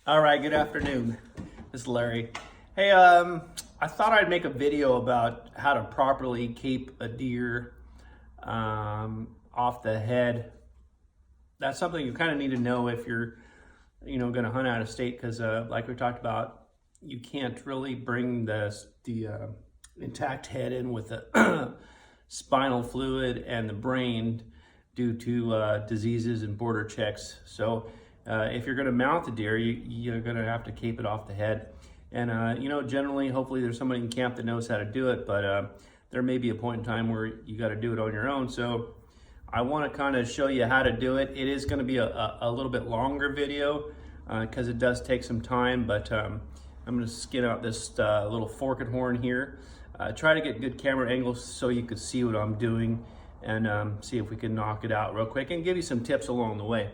All right, good afternoon. This is Larry. Hey, I thought I'd make a video about how to properly keep a deer off the head. That's something you kind of need to know if you're, going to hunt out of state, because like we talked about, you can't really bring the intact head in with the spinal fluid and the brain due to diseases and border checks. So if you're going to mount the deer, you're going to have to keep it off the head. And generally, hopefully there's somebody in camp that knows how to do it, but there may be a point in time where you got to do it on your own. So I want to kind of show you how to do it. It is going to be a little bit longer video because it does take some time, but I'm going to skin out this little forked horn here. Try to get good camera angles so you could see what I'm doing, and see if we can knock it out real quick and give you some tips along the way.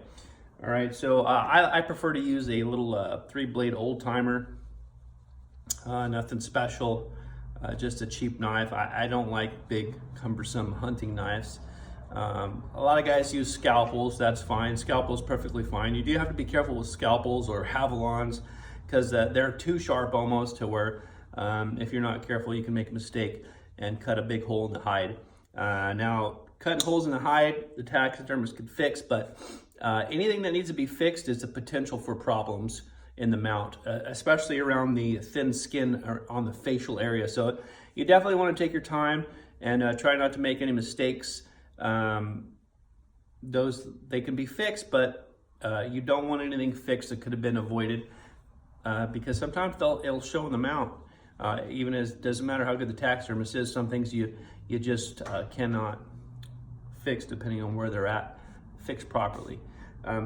All right, so I prefer to use a little 3-blade old timer. Nothing special, just a cheap knife. I don't like big, cumbersome hunting knives. A lot of guys use scalpels. That's fine. Scalpels perfectly fine. You do have to be careful with scalpels or Havalons, because they're too sharp almost to where if you're not careful, you can make a mistake and cut a big hole in the hide. Now, cutting holes in the hide, the taxidermist could fix, but anything that needs to be fixed is the potential for problems in the mount, especially around the thin skin or on the facial area. So you definitely want to take your time and try not to make any mistakes. They can be fixed, but you don't want anything fixed that could have been avoided, because sometimes it'll show in the mount. Even as doesn't matter how good the taxidermist is, some things you just cannot fix depending on where they're at, fixed properly.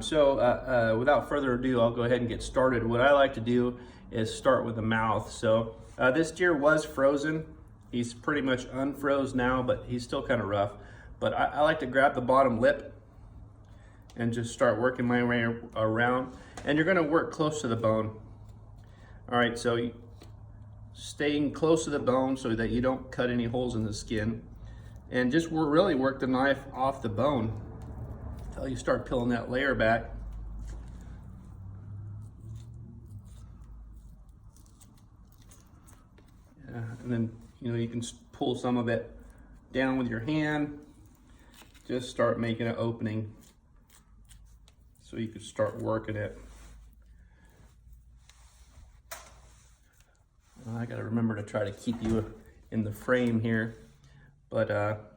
So without further ado, I'll go ahead and get started. What I like to do is start with the mouth. So this deer was frozen. He's pretty much unfroze now, but he's still kind of rough. But I like to grab the bottom lip and just start working my way around. And you're gonna work close to the bone. All right, so staying close to the bone so that you don't cut any holes in the skin. And just really work the knife off the bone until you start peeling that layer back. And then you can pull some of it down with your hand. Just start making an opening so you can start working it. I gotta remember to try to keep you in the frame here, but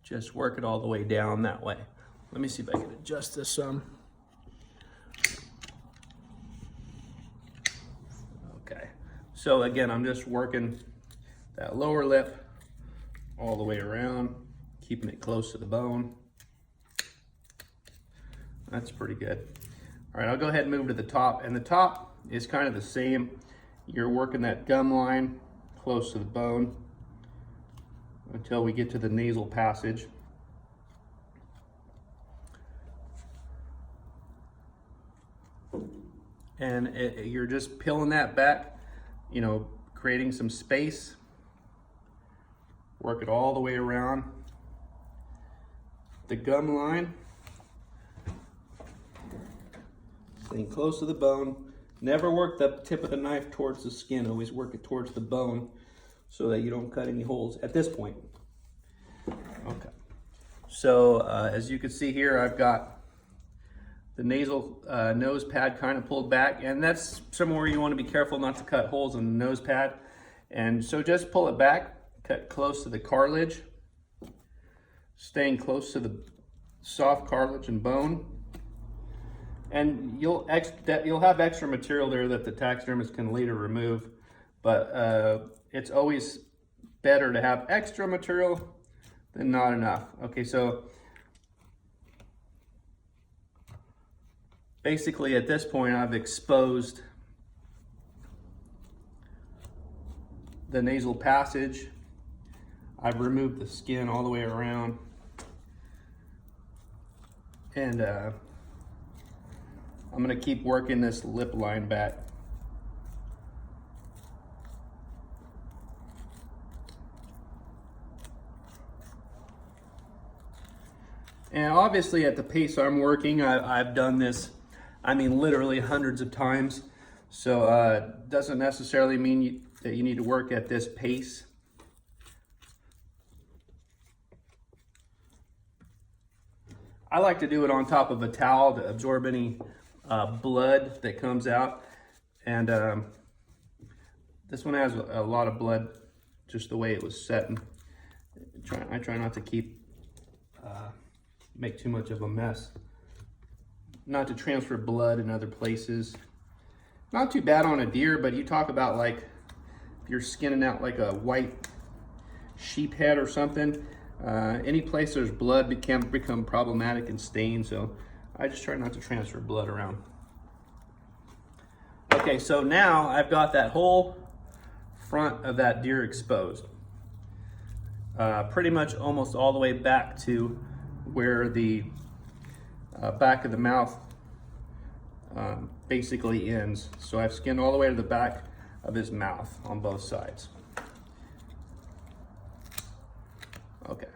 just work it all the way down that way. Let me see if I can adjust this some. Okay, so again, I'm just working that lower lip all the way around, keeping it close to the bone. That's pretty good. All right, I'll go ahead and move to the top, and the top is kind of the same. You're working that gum line close to the bone until we get to the nasal passage. And you're just peeling that back, creating some space. Work it all the way around the gum line. Staying close to the bone. Never work the tip of the knife towards the skin. Always work it towards the bone so that you don't cut any holes at this point. Okay. So as you can see here, I've got the nasal nose pad kind of pulled back, and that's somewhere you want to be careful not to cut holes in the nose pad. And so just pull it back, cut close to the cartilage, staying close to the soft cartilage and bone. And you'll have extra material there that the taxidermist can later remove, but it's always better to have extra material than not enough. Okay, so basically at this point I've exposed the nasal passage. I've removed the skin all the way around, and I'm gonna keep working this lip line back. And obviously at the pace I'm working, I've done this I mean literally hundreds of times. So doesn't necessarily mean that you need to work at this pace. I like to do it on top of a towel to absorb any blood that comes out. And this one has a lot of blood, just the way it was set. And I try not to make too much of a mess. Not to transfer blood in other places. Not too bad on a deer, but you talk about like if you're skinning out like a white sheep head or something, any place there's blood can become problematic and stained, so I just try not to transfer blood around. Okay, so now I've got that whole front of that deer exposed. Pretty much almost all the way back to where the back of the mouth basically ends. So I've skinned all the way to the back of his mouth on both sides. Okay.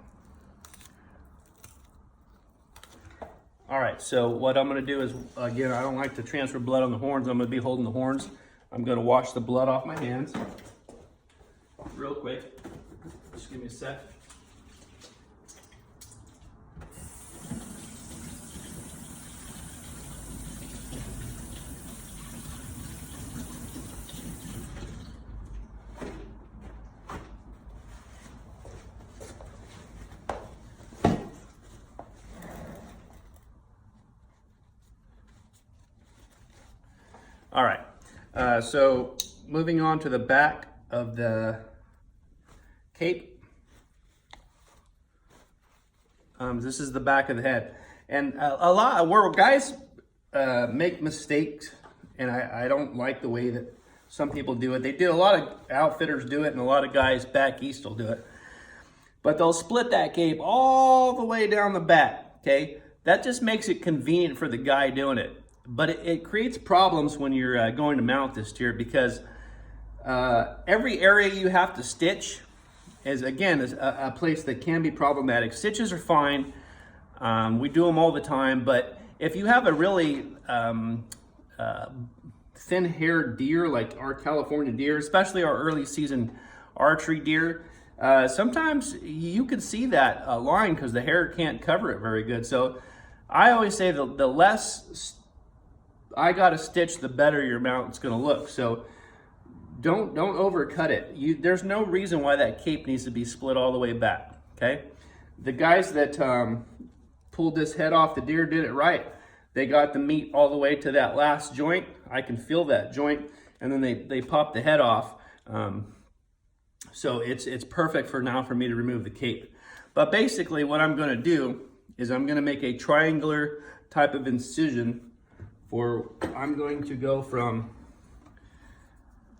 All right, so what I'm gonna do is, again, I don't like to transfer blood on the horns. I'm gonna be holding the horns. I'm gonna wash the blood off my hands real quick. Just give me a sec. All right, so moving on to the back of the cape. This is the back of the head. And a lot where guys make mistakes, and I don't like the way that some people do it. They do, a lot of outfitters do it, and a lot of guys back east will do it. But they'll split that cape all the way down the back, okay? That just makes it convenient for the guy doing it. But it creates problems when you're going to mount this deer, because every area you have to stitch is a place that can be problematic. Stitches are fine. We do them all the time, but if you have a really thin-haired deer like our California deer, especially our early season archery deer, sometimes you can see that line because the hair can't cover it very good. So I always say the less I got to stitch, the better your mount's going to look. So don't overcut it. There's no reason why that cape needs to be split all the way back, okay? The guys that pulled this head off the deer did it right. They got the meat all the way to that last joint. I can feel that joint, and then they popped the head off. So it's perfect for now for me to remove the cape. But basically what I'm going to do is I'm going to make a triangular type of incision. I'm going to go from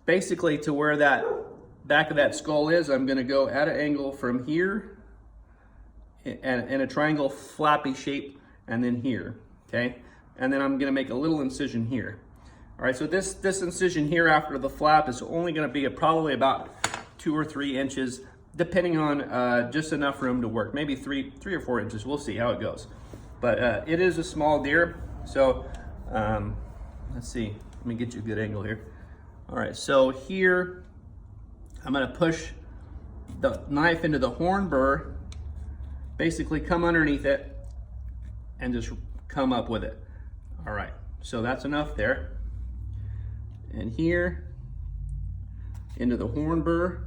basically to where that back of that skull is. I'm going to go at an angle from here in a triangle flappy shape, and then here, okay? And then I'm going to make a little incision here. All right, so this incision here after the flap is only going to be probably about 2 or 3 inches, depending on just enough room to work. Maybe 3 or 4 inches. We'll see how it goes. But it is a small deer, so let's see. Let me get you a good angle here. All right, so here I'm going to push the knife into the horn burr, basically come underneath it, and just come up with it. All right, so that's enough there. And here into the horn burr,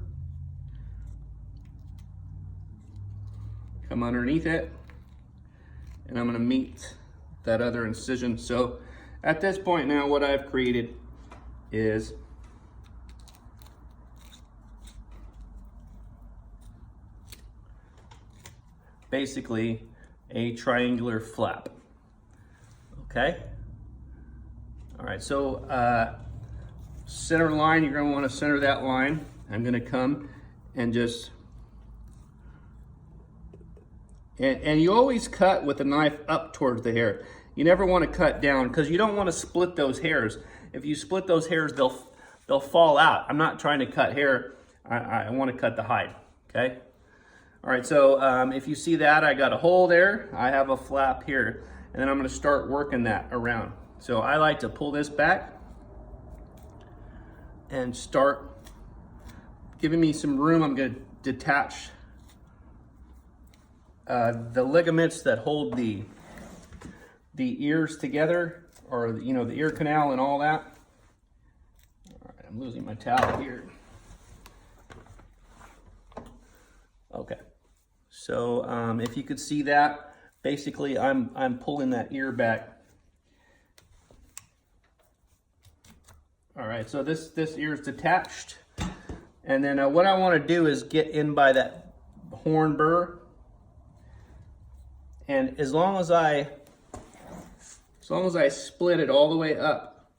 come underneath it, and I'm going to meet that other incision. So at this point now, what I've created is basically a triangular flap. Okay? All right, so center line, you're going to want to center that line. I'm going to come and just, and you always cut with the knife up towards the hair. You never want to cut down because you don't want to split those hairs. If you split those hairs, they'll fall out. I'm not trying to cut hair. I want to cut the hide, okay? All right, so if you see that, I got a hole there. I have a flap here, and then I'm going to start working that around, So I like to pull this back and start giving me some room. I'm going to detach the ligaments that hold the ears together, or the ear canal and all that. All right, I'm losing my towel here. Okay, so if you could see that, basically I'm pulling that ear back. All right, so this ear is detached, and then what I want to do is get in by that horn burr, and as long as I split it all the way up,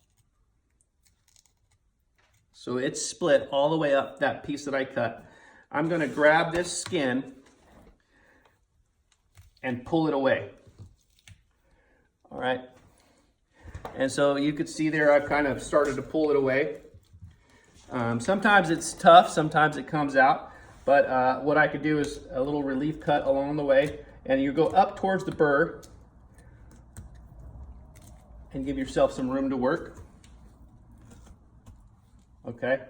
so it's split all the way up, that piece that I cut, I'm going to grab this skin and pull it away. All right. And so you could see there, I've kind of started to pull it away. Sometimes it's tough, sometimes it comes out, but what I could do is a little relief cut along the way, and you go up towards the burr and give yourself some room to work. Okay.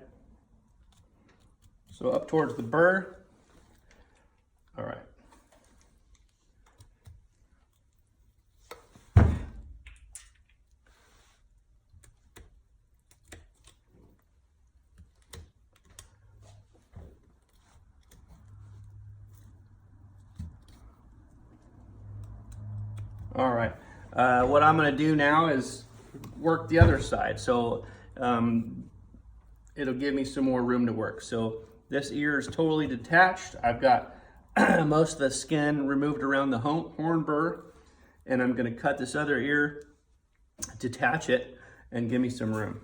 So up towards the burr. All right. All right, what I'm going to do now is work the other side. So it'll give me some more room to work. So this ear is totally detached. I've got most of the skin removed around the horn burr, and I'm going to cut this other ear, detach it, and give me some room.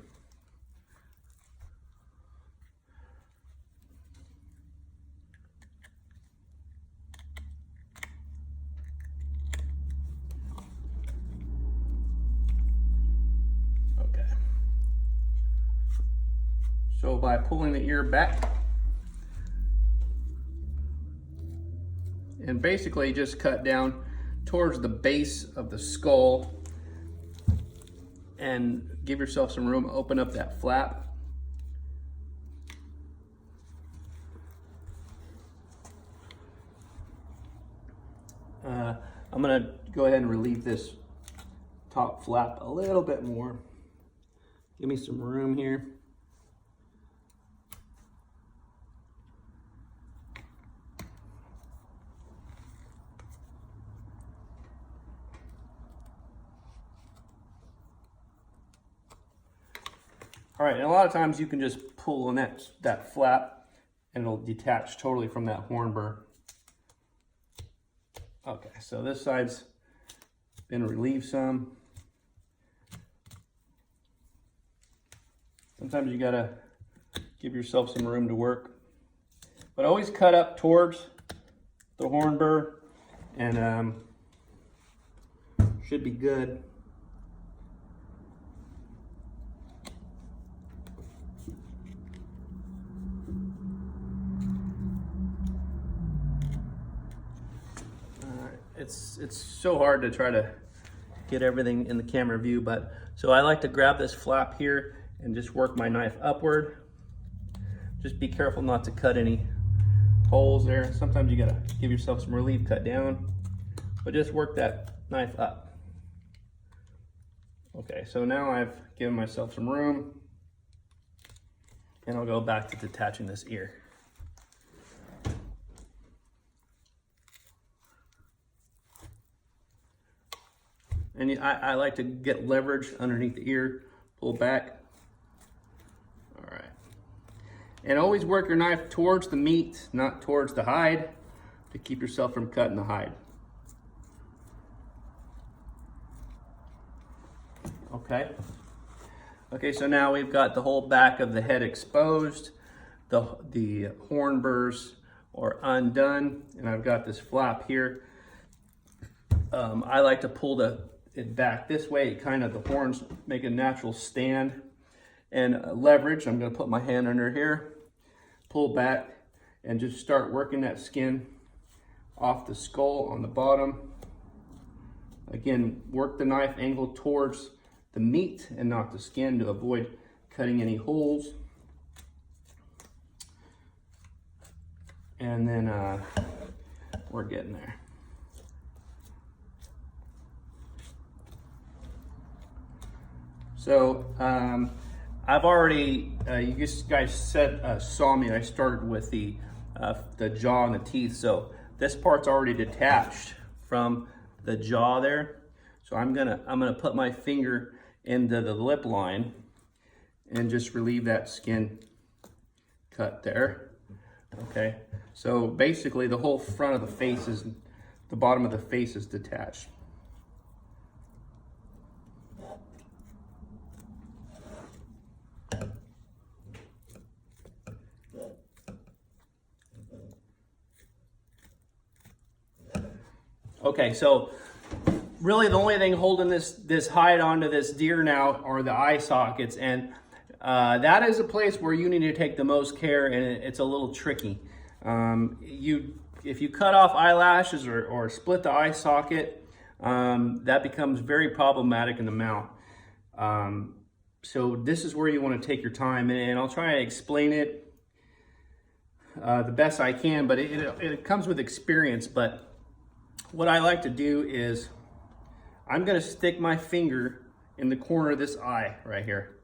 So by pulling the ear back and basically just cut down towards the base of the skull and give yourself some room, open up that flap. I'm gonna go ahead and relieve this top flap a little bit more. Give me some room here. All right, and a lot of times you can just pull on that flap and it'll detach totally from that horn burr. Okay, so this side's been relieved some. Sometimes you gotta give yourself some room to work, but always cut up towards the horn burr and should be good. It's so hard to try to get everything in the camera view, but so I like to grab this flap here and just work my knife upward. Just be careful not to cut any holes there. Sometimes you gotta give yourself some relief, cut down, but just work that knife up. Okay, so now I've given myself some room, and I'll go back to detaching this ear. And I like to get leverage underneath the ear, pull back. All right. And always work your knife towards the meat, not towards the hide, to keep yourself from cutting the hide. Okay. Okay, so now we've got the whole back of the head exposed. The horn burrs are undone, and I've got this flap here. I like to pull it back this way, kind of the horns make a natural stand and leverage. I'm going to put my hand under here, pull back, and just start working that skin off the skull on the bottom. Again, work the knife angle towards the meat and not the skin to avoid cutting any holes. And then we're getting there. So I've already, you guys saw me, I started with the jaw and the teeth. So this part's already detached from the jaw there. So I'm gonna put my finger into the lip line and just relieve that skin cut there. Okay, so basically the whole front of the face is, the bottom of the face is detached. Okay, so really the only thing holding this hide onto this deer now are the eye sockets, and that is a place where you need to take the most care, and it's a little tricky. If you cut off eyelashes or split the eye socket, that becomes very problematic in the mount. So this is where you want to take your time, and I'll try and explain it the best I can, but it comes with experience. But what I like to do is I'm going to stick my finger in the corner of this eye right here.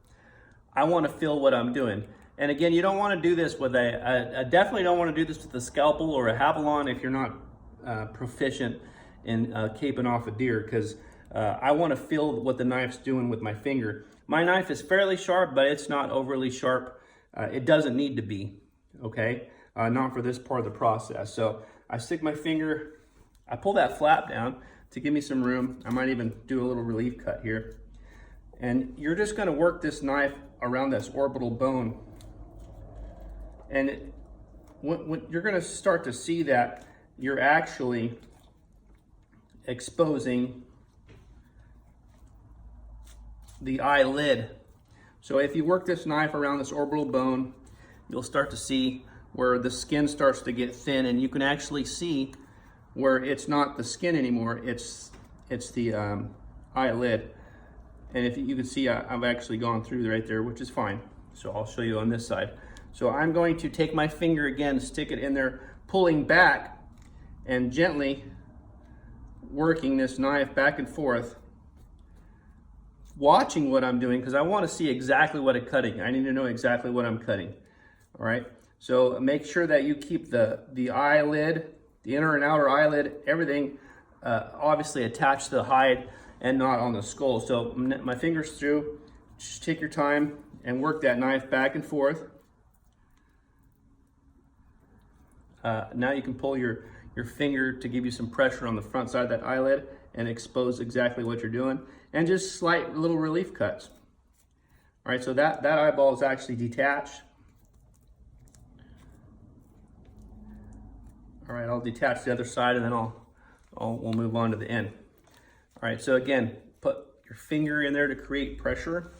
I want to feel what I'm doing. And again, you don't want to do this with I definitely don't want to do this with a scalpel or a Havalon if you're not proficient in caping off a deer, because I want to feel what the knife's doing with my finger. My knife is fairly sharp, but it's not overly sharp. It doesn't need to be, okay? Not for this part of the process. So I stick my finger, I pull that flap down to give me some room. I might even do a little relief cut here. And you're just gonna work this knife around this orbital bone. And when you're gonna start to see that you're actually exposing the eyelid. So if you work this knife around this orbital bone, you'll start to see where the skin starts to get thin, and you can actually see where it's not the skin anymore, it's the eyelid. And if you can see, I've actually gone through right there, which is fine. So I'll show you on this side. So I'm going to take my finger again, stick it in there, pulling back and gently working this knife back and forth, watching what I'm doing, because I want to see exactly what I'm cutting. I need to know exactly what I'm cutting. All right, so make sure that you keep the eyelid, the inner and outer eyelid, everything obviously attached to the hide and not on the skull. So my fingers through, just take your time and work that knife back and forth. Now you can pull your finger to give you some pressure on the front side of that eyelid and expose exactly what you're doing, and just slight little relief cuts. All right, so that eyeball is actually detached. All right, I'll detach the other side, and then we'll move on to the end. All right, so again, put your finger in there to create pressure.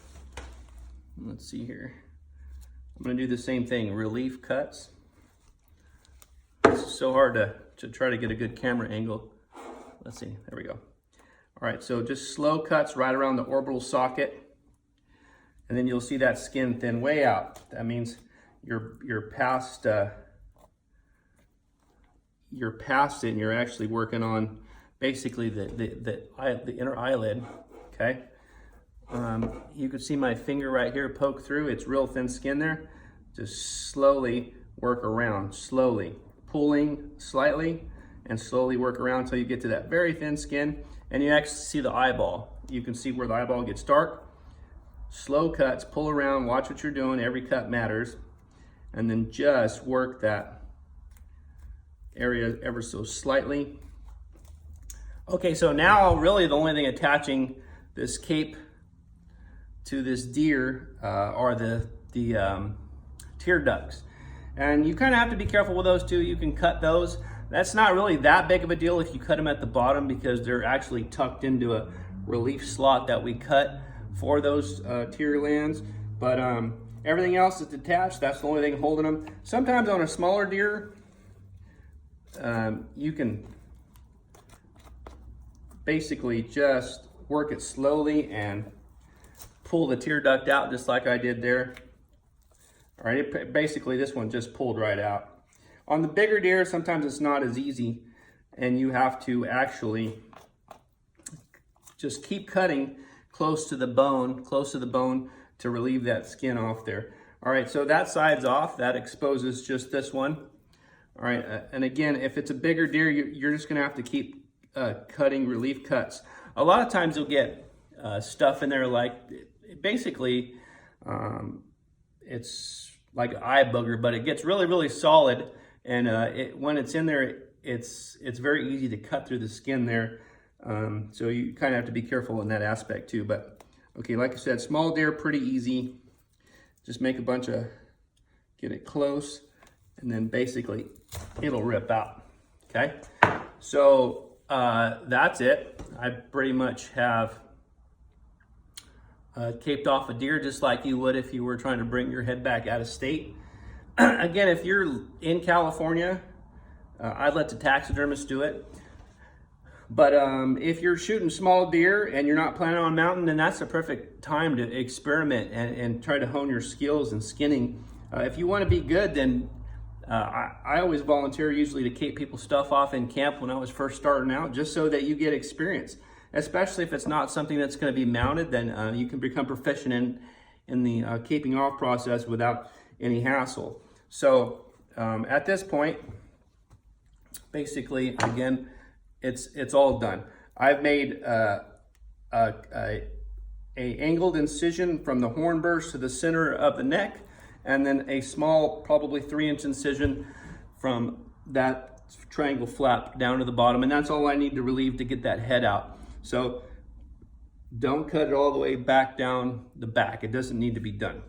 Let's see here. I'm gonna do the same thing, relief cuts. It's so hard to try to get a good camera angle. Let's see, there we go. All right, so just slow cuts right around the orbital socket, and then you'll see that skin thin way out. That means you're past it, and you're actually working on basically the inner eyelid. Okay. You can see my finger right here poke through. It's real thin skin there. Just slowly work around, slowly pulling slightly, and slowly work around until you get to that very thin skin, and you actually see the eyeball. You can see where the eyeball gets dark. Slow cuts, pull around, watch what you're doing. Every cut matters, and then just work that area ever so slightly. Okay, so now really the only thing attaching this cape to this deer are the tear ducts. And you kind of have to be careful with those too. You can cut those. That's not really that big of a deal if you cut them at the bottom, because they're actually tucked into a relief slot that we cut for those tear lands. But everything else is detached. That's the only thing holding them. Sometimes on a smaller deer, you can basically just work it slowly and pull the tear duct out just like I did there. All right, basically this one just pulled right out. On the bigger deer, sometimes it's not as easy, and you have to actually just keep cutting close to the bone to relieve that skin off there. All right, so that side's off. That exposes just this one. All right, and again, if it's a bigger deer, you're just gonna have to keep cutting relief cuts. A lot of times you'll get stuff in there like, basically, it's like an eye booger, but it gets really, really solid. And when it's in there, it's very easy to cut through the skin there. So you kind of have to be careful in that aspect too. But okay, like I said, small deer, pretty easy. Just make a bunch of, get it close, and then basically it'll rip out. Okay, so that's it. I pretty much have caped off a deer just like you would if you were trying to bring your head back out of state. Again, if you're in California, I'd let the taxidermist do it. But if you're shooting small deer and you're not planning on mounting, then that's the perfect time to experiment and try to hone your skills in skinning. If you want to be good, then I always volunteer usually to cape people's stuff off in camp when I was first starting out, just so that you get experience. Especially if it's not something that's going to be mounted, then you can become proficient in the caping off process without any hassle. So at this point, basically, again, it's all done. I've made a angled incision from the horn burst to the center of the neck, and then a small, probably 3-inch incision from that triangle flap down to the bottom, and that's all I need to relieve to get that head out. So don't cut it all the way back down the back. It doesn't need to be done.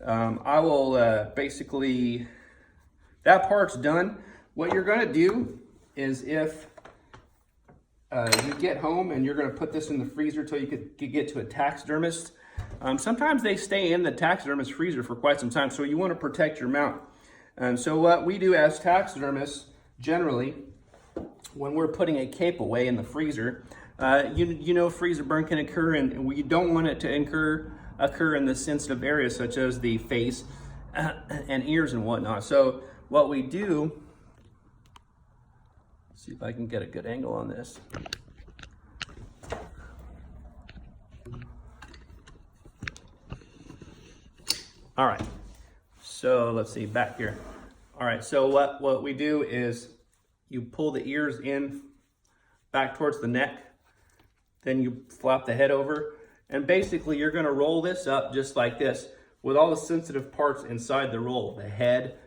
I will basically, that part's done. What you're gonna do is, if you get home and you're gonna put this in the freezer till you could get to a taxidermist, sometimes they stay in the taxidermist freezer for quite some time, so you wanna protect your mount. So what we do as taxidermists, generally, when we're putting a cape away in the freezer, you know freezer burn can occur, and we don't want it to occur in the sensitive areas such as the face and ears and whatnot. So what we do, let's see if I can get a good angle on this. All right, so let's see back here. All right, so what we do is you pull the ears in back towards the neck, then you flap the head over, and basically you're gonna roll this up just like this with all the sensitive parts inside the roll, the head,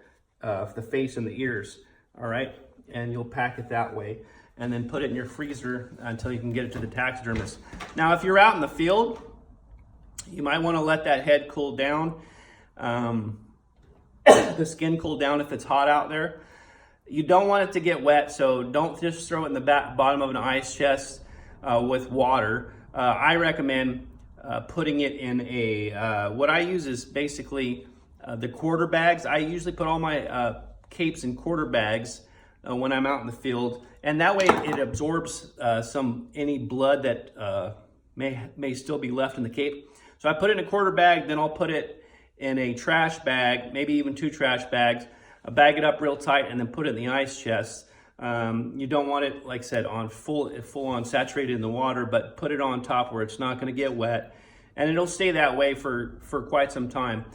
the face, and the ears, all right? And you'll pack it that way, and then put it in your freezer until you can get it to the taxidermist. Now, if you're out in the field, you might wanna let that head cool down, the skin cool down if it's hot out there. You don't want it to get wet, so don't just throw it in the bottom of an ice chest with water. I recommend putting it in a, what I use is basically the quarter bags. I usually put all my capes in quarter bags when I'm out in the field, and that way it absorbs any blood that may still be left in the cape. So I put it in a quarter bag, then I'll put it in a trash bag, maybe even 2 trash bags, bag it up real tight, and then put it in the ice chest. You don't want it, like I said, on full on saturated in the water, but put it on top where it's not going to get wet, and it'll stay that way for quite some time.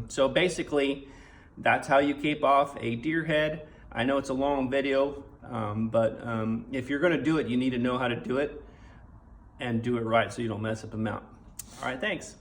So basically, that's how you cape off a deer head. I know it's a long video, but if you're going to do it, you need to know how to do it and do it right so you don't mess up the mount. All right, thanks.